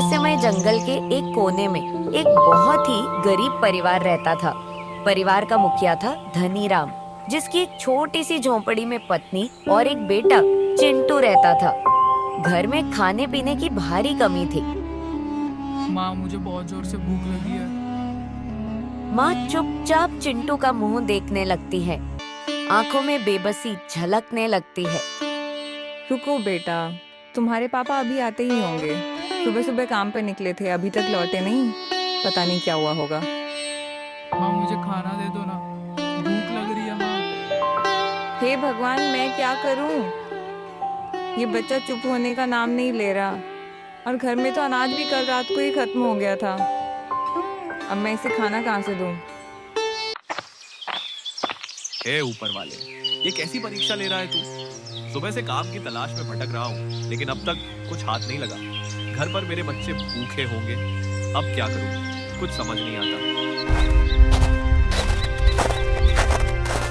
रहस्यमय जंगल के एक कोने में एक बहुत ही गरीब परिवार रहता था। परिवार का मुखिया था धनीराम, जिसकी एक छोटी सी झोंपड़ी में पत्नी और एक बेटा चिंटू रहता था। घर में खाने पीने की भारी कमी थी। माँ, मुझे बहुत जोर से भूख लगी है। माँ चुपचाप चिंटू का मुंह देखने लगती है। आंखों में बेबसी झलकने लगती है। रुको बेटा, तुम्हारे पापा अभी आते ही होंगे। सुबह सुबह काम पे निकले थे, अभी तक लौटे नहीं। पता नहीं क्या हुआ होगा। माँ, मुझे खाना दे दो ना, भूख लग रही है माँ। हे भगवान, मैं क्या करूं? ये बच्चा चुप होने का नाम नहीं ले रहा, और घर में तो अनाज भी कल रात को ही खत्म हो गया था। अब मैं इसे खाना कहाँ से दूं? हे ऊपर वाले, ये कैसी परीक्षा ले रहा है तू? सुबह से काम की तलाश में भटक रहा हूँ, लेकिन अब तक कुछ हाथ नहीं लगा। घर पर मेरे बच्चे भूखे होंगे, अब क्या करूँ? कुछ समझ नहीं आता।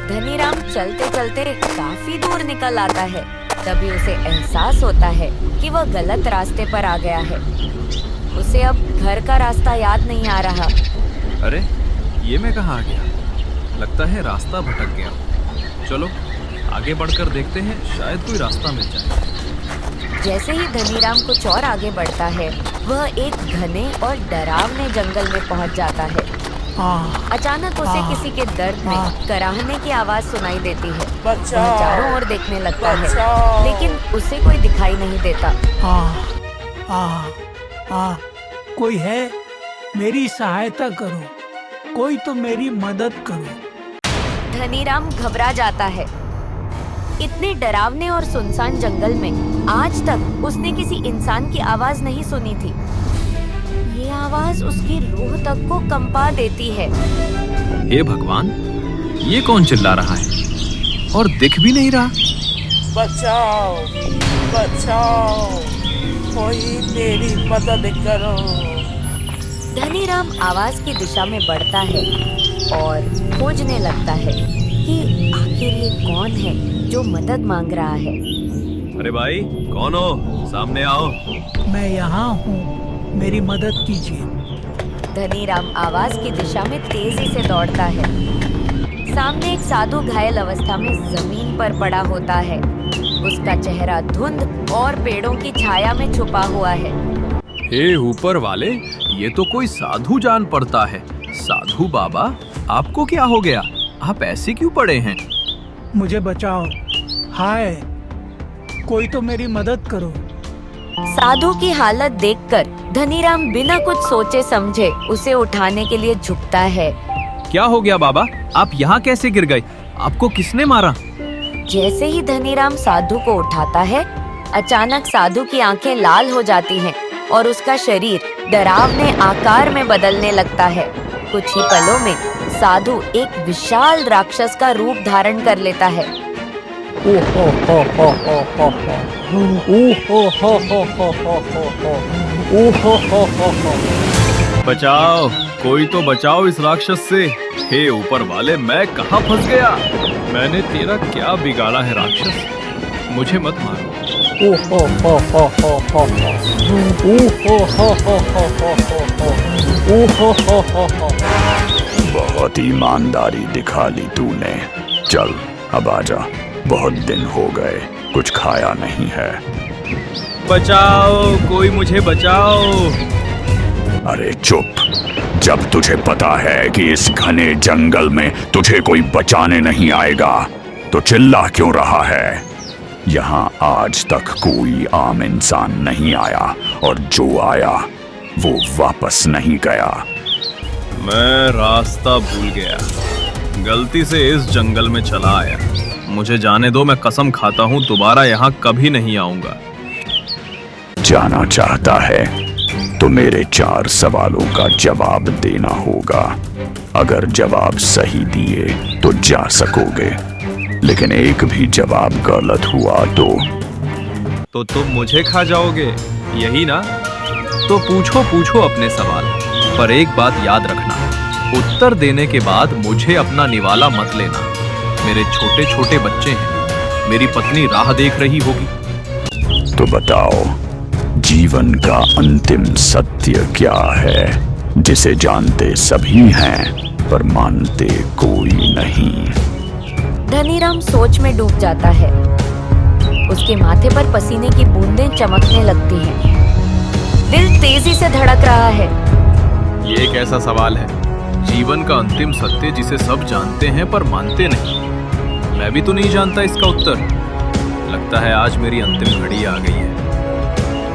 धनीराम चलते चलते काफी दूर निकल आता है। तभी उसे एहसास होता है कि वह गलत रास्ते पर आ गया है। उसे अब घर का रास्ता याद नहीं आ रहा। अरे, ये मैं कहाँ आ गया? लगता है रास्ता भटक गया। चलो आगे बढ़कर देखते हैं, शायद कोई रास्ता मिल जाए। जैसे ही धनीराम कुछ और आगे बढ़ता है, वह एक घने और डरावने जंगल में पहुंच जाता है। अचानक उसे किसी के दर्द में कराहने की आवाज सुनाई देती है। वह चारों ओर देखने लगता है, लेकिन उसे कोई दिखाई नहीं देता। कोई है? मेरी सहायता करो, कोई तो मेरी मदद करो। धनीराम घबरा जाता है। इतने डरावने और सुनसान जंगल में आज तक उसने किसी इंसान की आवाज नहीं सुनी थी। ये आवाज उसकी रूह तक को कंपा देती है। हे भगवान, ये कौन चिल्ला रहा है और दिख भी नहीं रहा? बचाओ, बचाओ, कोई मेरी मदद करो। धनीराम आवाज की दिशा में बढ़ता है और खोजने लगता है कि आखिर ये कौन है जो मदद मांग रहा है। अरे भाई, कौन हो? सामने आओ। मैं यहाँ हूँ, मेरी मदद कीजिए। धनीराम आवाज की दिशा में तेजी से दौड़ता है। सामने एक साधु घायल अवस्था में जमीन पर पड़ा होता है। उसका चेहरा धुंध और पेड़ों की छाया में छुपा हुआ है। हे ऊपर वाले, ये तो कोई साधु जान पड़ता है। साधु बाबा, आपको क्या हो गया? आप ऐसे क्यों पड़े हैं? मुझे बचाओ, हाय, कोई तो मेरी मदद करो। साधु की हालत देखकर धनीराम बिना कुछ सोचे समझे उसे उठाने के लिए झुकता है। क्या हो गया बाबा? आप यहाँ कैसे गिर गए? आपको किसने मारा? जैसे ही धनीराम साधु को उठाता है, अचानक साधु की आंखें लाल हो जाती हैं और उसका शरीर डरावने आकार में बदलने लगता है। कुछ ही पलों में साधु एक विशाल राक्षस का रूप धारण कर लेता है। बचाओ, कोई तो बचाओ इस राक्षस से। हे ऊपर वाले, मैं कहाँ फंस गया? मैंने तेरा क्या बिगाड़ा है राक्षस? मुझे मत मारो। बहुत ईमानदारी दिखा ली तूने। चल अब आजा, बहुत दिन हो गए, कुछ खाया नहीं है। बचाओ, कोई मुझे बचाओ। अरे चुप, जब तुझे पता है कि इस घने जंगल में तुझे कोई बचाने नहीं आएगा तो चिल्ला क्यों रहा है? यहाँ आज तक कोई आम इंसान नहीं आया, और जो आया वो वापस नहीं गया। मैं रास्ता भूल गया, गलती से इस जंगल में चला आया। मुझे जाने दो, मैं कसम खाता हूँ दोबारा यहाँ कभी नहीं आऊंगा। जाना चाहता है तो मेरे 4 सवालों का जवाब देना होगा। अगर जवाब सही दिए तो जा सकोगे, लेकिन एक भी जवाब गलत हुआ तो तुम मुझे खा जाओगे, यही ना? तो पूछो अपने सवाल, पर एक बात याद रखना, उत्तर देने के बाद मुझे अपना निवाला मत लेना। मेरे छोटे छोटे बच्चे हैं, मेरी पत्नी राह देख रही होगी। तो बताओ, जीवन का अंतिम सत्य क्या है, जिसे जानते सभी हैं पर मानते कोई नहीं। धनीराम सोच में डूब जाता है। उसके माथे पर पसीने की बूंदें चमकने लगती हैं। दिल तेजी से धड़क रहा है। ये एक ऐसा सवाल है, जीवन का अंतिम सत्य जिसे सब जानते हैं पर मानते नहीं। मैं भी तो नहीं जानता इसका उत्तर। लगता है आज मेरी अंतिम घड़ी आ गई है।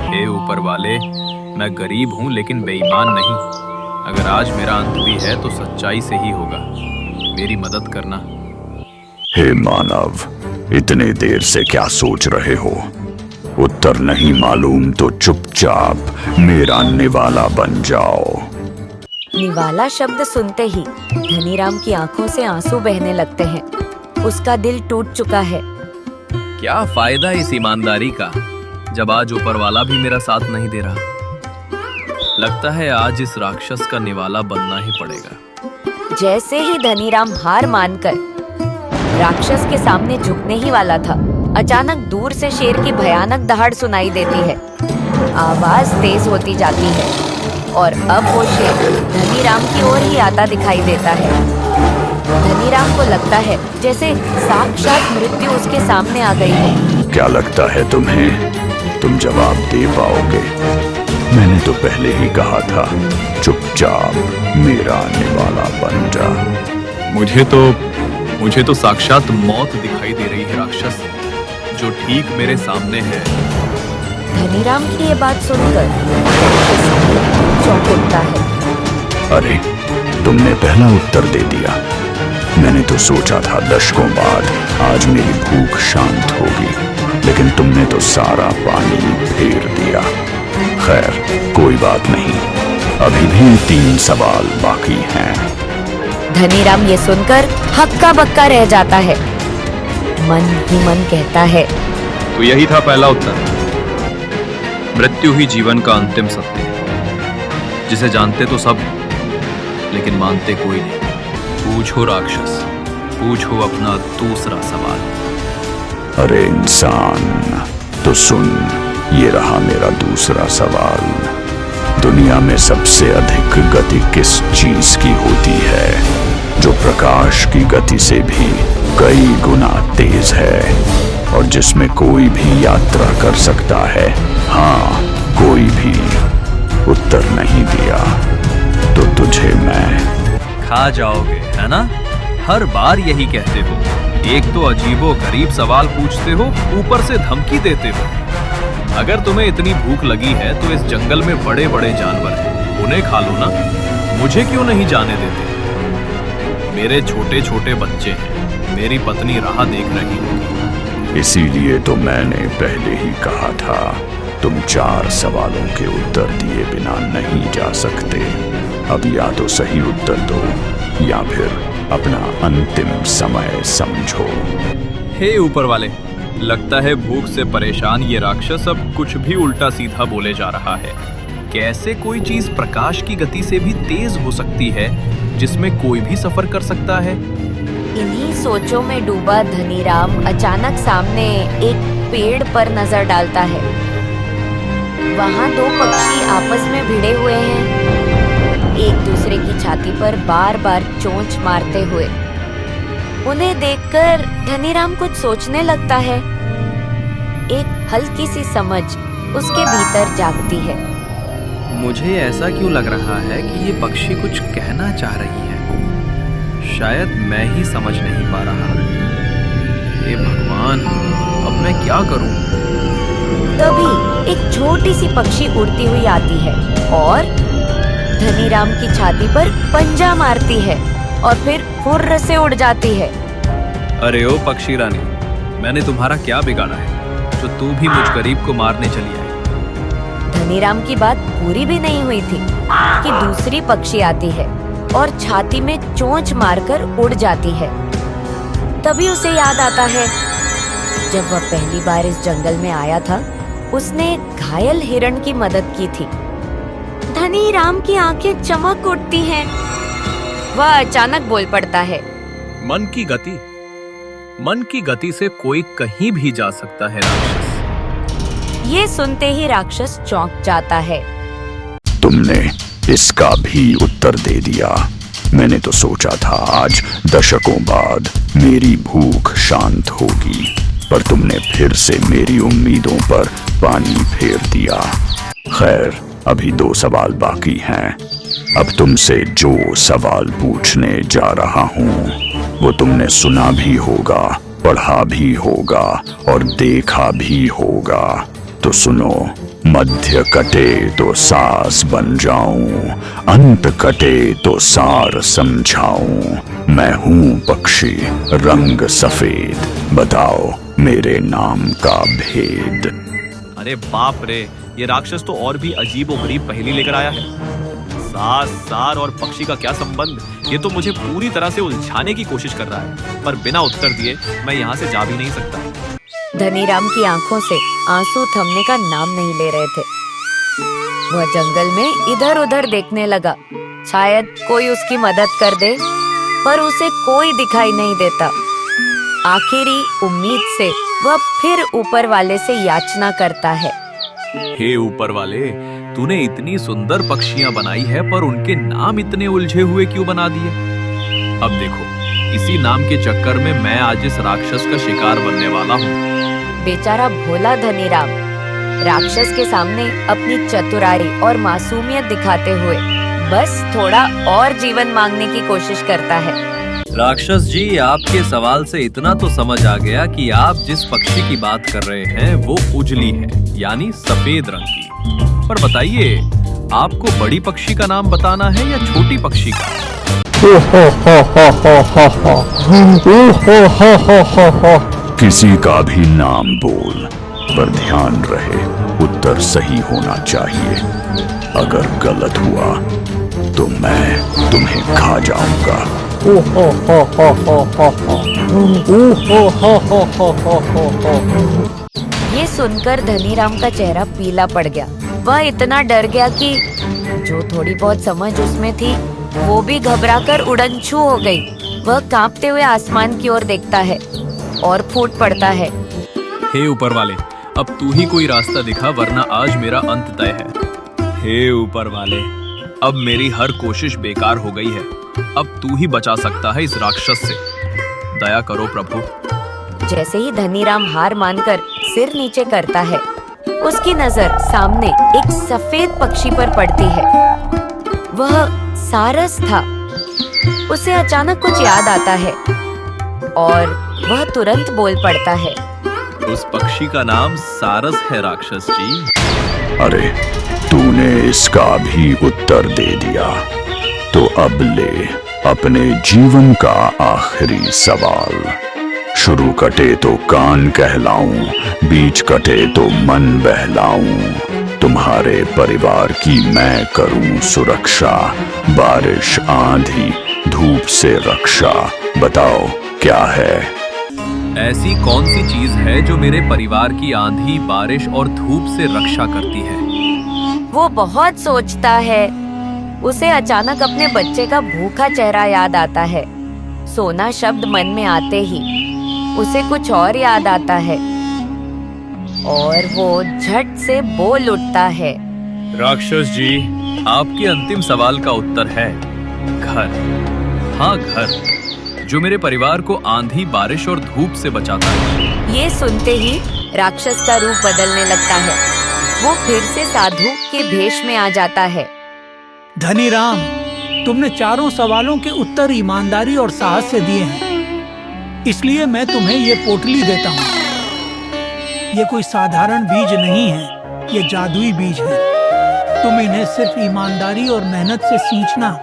हे ऊपर वाले, मैं गरीब हूँ लेकिन बेईमान नहीं। अगर आज मेरा अंत भी है तो सच्चाई से ही होगा। मेरी मदद करना। हे मानव, इतने देर से क्या सोच रहे हो? उत्तर नहीं मालूम तो चुपचाप मेरा निवाला बन जाओ। निवाला शब्द सुनते ही धनीराम की आंखों से आंसू बहने लगते हैं। उसका दिल टूट चुका है। क्या फायदा इस ईमानदारी का, जब आज ऊपर वाला भी मेरा साथ नहीं दे रहा। लगता है आज इस राक्षस का निवाला बनना ही पड़ेगा। जैसे ही धनीराम हार मानकर राक्षस के सामने झुकने ही वाला था, अचानक दूर से शेर की भयानक दहाड़ सुनाई देती है। आवाज तेज होती जाती है और अब वो शेर धनीराम की ओर ही आता दिखाई देता है। धनीराम को लगता है जैसे साक्षात मृत्यु उसके सामने आ गई है। क्या लगता है तुम्हें, तुम जवाब दे पाओगे? मैंने तो पहले ही कहा था, चुपचाप मेरा निवाला बन जा। मुझे तो साक्षात मौत दिखाई दे रही है राक्षस, जो ठीक मेरे सामने है। धनीराम की ये बात सुनकर चौंक उठता है। अरे, तुमने पहला उत्तर दे दिया। मैंने तो सोचा था दशकों बाद आज मेरी भूख शांत होगी, लेकिन तुमने तो सारा पानी फेर दिया। खैर, कोई बात नहीं, अभी भी 3 सवाल बाकी हैं। धनीराम ये सुनकर हक्का बक्का रह जाता है। मन ही मन कहता है, तो यही था पहला उत्तर। मृत्यु ही जीवन का अंतिम सत्य है, जिसे जानते तो सब लेकिन मानते कोई नहीं। पूछो राक्षस, पूछो अपना दूसरा सवाल। अरे इंसान, तो सुन, ये रहा मेरा दूसरा सवाल। दुनिया में सबसे अधिक गति किस चीज की होती है, जो प्रकाश की गति से भी कई गुना तेज है और जिसमें कोई भी यात्रा कर सकता है? हाँ, कोई भी। उत्तर नहीं दिया तो तुझे मैं खा जाओगे, है ना? हर बार यही कहते हो। एक तो अजीबो गरीब सवाल पूछते हो, ऊपर से धमकी देते हो। अगर तुम्हें इतनी भूख लगी है तो इस जंगल में बड़े बड़े जानवर हैं, उन्हें खा लो ना। मुझे क्यों नहीं जाने देते? मेरे छोटे छोटे बच्चे हैं, मेरी पत्नी राह देख रही होगी। इसीलिए तो मैंने पहले ही कहा था, तुम 4 सवालों के उत्तर दिए बिना नहीं जा सकते। अब या तो सही उत्तर दो या फिर अपना अंतिम समय समझो। हे ऊपर वाले, लगता है भूख से परेशान ये राक्षस अब कुछ भी उल्टा सीधा बोले जा रहा है। कैसे कोई चीज प्रकाश की गति से भी तेज हो सकती है, जिसमें कोई भी सफर कर सकता है? इन्हीं सोचों में डूबा धनीराम अचानक सामने एक पेड़ पर नजर डालता है। वहाँ 2 पक्षी आपस में भिड़े हुए हैं, एक दूसरे की छाती पर बार बार चोंच मारते हुए। उन्हें देखकर धनीराम कुछ सोचने लगता है। एक हल्की सी समझ उसके भीतर जागती है। मुझे ऐसा क्यों लग रहा है कि ये पक्षी कुछ कहना चाह रही है? शायद मैं ही समझ नहीं पा रहा। हे भगवान, अब मैं क्या करूं? तभी एक छोटी सी पक्षी उड़ती हुई आती है और धनीराम की छाती पर पंजा मारती है और फिर फुर्र से उड़ जाती है। अरे ओ पक्षी रानी, मैंने तुम्हारा क्या बिगाड़ा है जो तू भी मुझ गरीब को मारने चली आई? धनीराम की बात पूरी भी नहीं हुई थी कि दूसरी पक्षी आती है और छाती में चोंच मारकर उड़ जाती है। तभी उसे याद आता है, जब वह पहली बार इस जंगल में आया था, उसने घायल हिरण की मदद की थी। धनीराम की आंखें चमक उठती हैं। वह अचानक बोल पड़ता है, मन की गति से कोई कहीं भी जा सकता है राक्षस। ये सुनते ही राक्षस चौंक जाता है। तुमने इसका भी उत्तर दे दिया। मैंने तो सोचा था आज दशकों बाद मेरी भूख शांत होगी, पर तुमने फिर से मेरी उम्मीदों पर पानी फेर दिया। खैर, अभी 2 सवाल बाकी हैं। अब तुमसे जो सवाल पूछने जा रहा हूँ वो तुमने सुना भी होगा, पढ़ा भी होगा और देखा भी होगा। तो सुनो। मध्य कटे तो सास बन जाऊं, अंत कटे तो सार समझाऊं। मैं हूँ पक्षी, रंग सफेद, बताओ मेरे नाम का भेद। अरे बाप रे, ये राक्षस तो और भी अजीबोगरीब पहेली लेकर आया है। सास, सार और पक्षी का क्या संबंध? ये तो मुझे पूरी तरह से उलझाने की कोशिश कर रहा है, पर बिना उत्तर दिए मैं यहाँ से जा भी नहीं सकता। धनीराम की आंखों से आंसू थमने का नाम नहीं ले रहे थे। वह जंगल में इधर उधर देखने लगा, शायद कोई उसकी मदद कर दे, पर उसे कोई दिखाई नहीं देता। आखिरी उम्मीद से वह फिर ऊपर वाले से याचना करता है। हे ऊपर वाले, तूने इतनी सुंदर पक्षियां बनाई है, पर उनके नाम इतने उलझे हुए क्यों बना दिए? अब देखो, इसी नाम के चक्कर में मैं आज इस राक्षस का शिकार बनने वाला हूँ। बेचारा भोला धनीराम राक्षस के सामने अपनी चतुराई और मासूमियत दिखाते हुए बस थोड़ा और जीवन मांगने की कोशिश करता है। राक्षस जी, आपके सवाल से इतना तो समझ आ गया कि आप जिस पक्षी की बात कर रहे हैं वो उजली है, यानी सफेद रंग की। पर बताइए, आपको बड़ी पक्षी का नाम बताना है या छोटी पक्षी का? किसी का भी नाम बोल, पर ध्यान रहे उत्तर सही होना चाहिए। अगर गलत हुआ तो मैं तुम्हें खा जाऊंगा। ये सुनकर धनीराम का चेहरा पीला पड़ गया। वह इतना डर गया कि जो थोड़ी बहुत समझ उसमें थी वो भी घबराकर उड़नछू हो गई। वह कांपते हुए आसमान की ओर देखता है और फूट पड़ता है। हे ऊपर वाले, अब तू ही कोई रास्ता दिखा, वरना आज मेरा अंत तय है। हे ऊपर वाले, अब मेरी हर कोशिश बेकार हो गई है। अब तू ही बचा सकता है इस राक्षस से। दया करो प्रभु। जैसे ही धनीराम हार मानकर सिर नीचे करता है, उसकी नजर सामने एक सफेद पक्षी पर पड़ती है। वह सारस था। उसे अचानक कुछ याद आता है और वह तुरंत बोल पड़ता है। उस पक्षी का नाम सारस है राक्षस जी। अरे, तूने इसका भी उत्तर दे दिया, तो अब ले अपने जीवन का आखिरी सवाल। शुरू कटे तो कान कहलाऊं, बीच कटे तो मन बहलाऊं। तुम्हारे परिवार की मैं करूं सुरक्षा, बारिश आंधी धूप से रक्षा। बताओ क्या है? ऐसी कौन सी चीज है जो मेरे परिवार की आंधी, बारिश और धूप से रक्षा करती है? वो बहुत सोचता है। उसे अचानक अपने बच्चे का भूखा चेहरा याद आता है। सोना शब्द मन में आते ही उसे कुछ और याद आता है और वो झट से बोल उठता है। राक्षस जी, आपके अंतिम सवाल का उत्तर है घर। हाँ, घर, जो मेरे परिवार को आंधी, बारिश और धूप से बचाता है। ये सुनते ही राक्षस का रूप बदलने लगता है। वो फिर से साधु के भेष में आ जाता है। धनीराम, तुमने चारों सवालों के उत्तर ईमानदारी और साहस से दिए हैं, इसलिए मैं तुम्हें ये पोटली देता हूँ। ये कोई साधारण बीज नहीं है, ये जादुई बीज है। तुम इन्हें सिर्फ ईमानदारी और मेहनत से सींचना।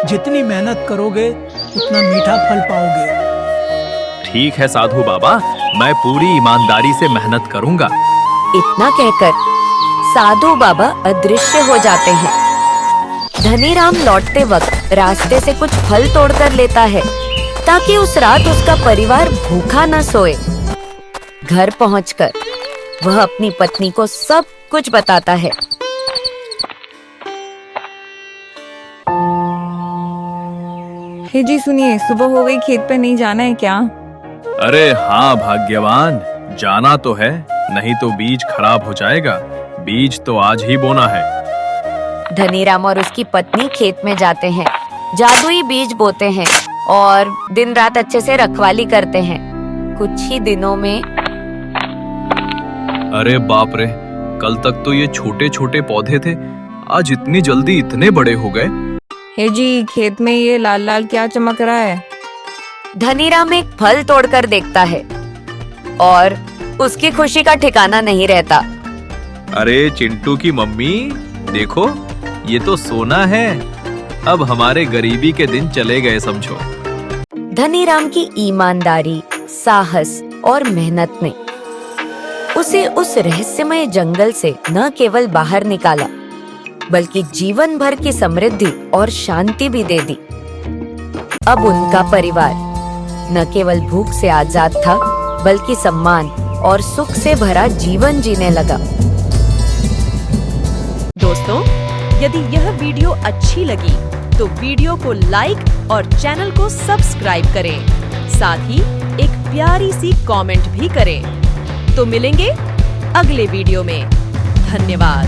जितनी मेहनत करोगे उतना मीठा फल पाओगे। ठीक है साधु बाबा, मैं पूरी ईमानदारी से मेहनत करूंगा। इतना कहकर साधु बाबा अदृश्य हो जाते हैं। धनीराम लौटते वक्त रास्ते से कुछ फल तोड़कर लेता है ताकि उस रात उसका परिवार भूखा न सोए। घर पहुंचकर वह अपनी पत्नी को सब कुछ बताता है। हे जी सुनिए, सुबह हो गई, खेत पे नहीं जाना है क्या? अरे हाँ भाग्यवान, जाना तो है, नहीं तो बीज खराब हो जाएगा। बीज तो आज ही बोना है। धनीराम और उसकी पत्नी खेत में जाते हैं, जादुई बीज बोते हैं और दिन रात अच्छे से रखवाली करते हैं। कुछ ही दिनों में अरे बाप रे, कल तक तो ये छोटे छोटे पौधे थे, आज इतनी जल्दी इतने बड़े हो गए। हे जी, खेत में ये लाल लाल क्या चमक रहा है? धनीराम एक फल तोड़कर देखता है और उसकी खुशी का ठिकाना नहीं रहता। अरे चिंटू की मम्मी, देखो ये तो सोना है। अब हमारे गरीबी के दिन चले गए समझो। धनीराम की ईमानदारी, साहस और मेहनत ने उसे उस रहस्यमय जंगल से न केवल बाहर निकाला, बल्कि जीवन भर की समृद्धि और शांति भी दे दी। अब उनका परिवार न केवल भूख से आजाद था, बल्कि सम्मान और सुख से भरा जीवन जीने लगा। दोस्तों, यदि यह वीडियो अच्छी लगी तो वीडियो को लाइक और चैनल को सब्सक्राइब करें। साथ ही एक प्यारी सी कमेंट भी करें। तो मिलेंगे अगले वीडियो में। धन्यवाद।